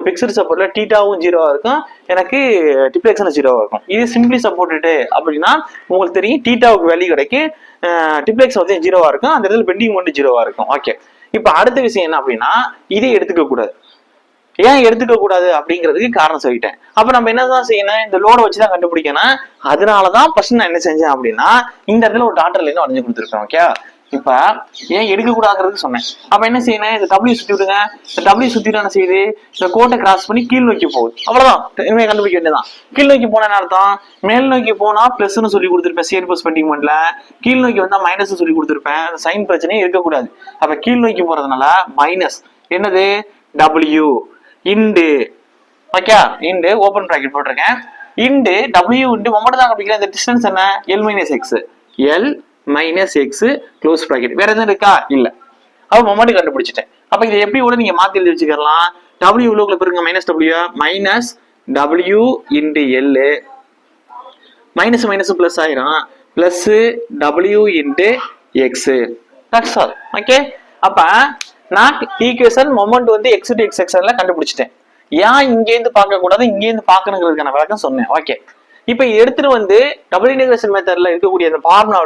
Fixed சப்போர்ட்ல டீட்டாவும் 0வா இருக்கும், எனக்கு டிப்ளெக்ஷன் 0வா இருக்கும். இது சிம்பிளி சப்போர்ட்டு அப்படின்னா உங்களுக்கு தெரியும் டீட்டாவுக்கு வேல்யூ கிடைக்கும், டிப்ளெக்ஸ் வந்து 0வா இருக்கும், அந்த இடத்துல பெண்டிங் மட்டும் 0வா இருக்கும். ஓகே, இப்ப அடுத்த விஷயம் என்ன அப்படின்னா இதை எடுத்துக்க கூடாது. ஏன் எடுத்துக்க கூடாது அப்படிங்கிறதுக்கு காரணம் சொல்லிட்டேன். அப்ப நம்ம என்னதான் செய்யணும், இந்த லோட வச்சுதான் கண்டுபிடிக்கணும். அதனாலதான் ஃபர்ஸ்ட் நான் என்ன செஞ்சேன் அப்படின்னா இந்த இடத்துல ஒரு டாட்டர் லைன் வரைஞ்சு கொடுத்துருக்கேன். ஓகே, இப்ப ஏன் எடுக்கக்கூடாதுன்னு சொன்னேன். அப்ப என்ன செய்யணும், இந்த டபிள்யூ சுத்தி விடுங்க. இந்த டபிள்யூ சுத்தி என்ன செய்யுது, இந்த கோட்டை கிராஸ் பண்ணி கீழ் நோக்கி போகுது. அவ்வளவுதான், இனிமே கண்டுபிடிக்க வேண்டியதான். கீழ் நோக்கி போன அர்த்தம், மேல் நோக்கி போனா பிளஸ்ன்னு சொல்லி கொடுத்துருப்பேன் சியர் பிளஸ் பெண்டிங்மெண்ட்ல, கீழ் நோக்கி வந்தா மைனஸ் சொல்லி கொடுத்துருப்பேன். சைன் பிரச்சனையே இருக்கக்கூடாது. அப்ப கீழ் நோக்கி போறதுனால மைனஸ் என்னது W into, okay, into open bracket போட்டிருக்கேன், இண்டு டபிள்யூ இண்டு மொமெண்ட் தான் கண்டுபிடிக்கிற இந்த டிஸ்டன்ஸ் என்ன, L minus X, L minus X close bracket. வேற எதுவும் இருக்கா, இல்ல. அப்ப மொமெண்ட் கண்டுபிடிச்சிட்டேன். அப்ப இதை எப்படி கூட நீங்க மாத்தி எழுதி வச்சுக்கலாம், டபிள்யூ உள்ளுக்குள்ள பாருங்க, minus W minus W into L, minus minus plus ஆயிரும், plus W into X. That's all. Okay, அப்ப நான் ஈக்குவேஷன் மொமெண்ட் வந்து எக்ஸ் டு எக்ஸ் செக்ஷன்ல கண்டுபிடிச்சிட்டேன். ஏன் இங்க இருந்து பார்க்க கூடாது, இங்க இருந்து பார்க்கணுங்கிறதுக்கான விளக்கம் சொன்னேன். ஓகே, இப்ப எடுத்துட்டு வந்து டபுள் இன்டகிரேஷன் மெத்தட்ல இருக்கக்கூடிய அந்த ஃபார்முலா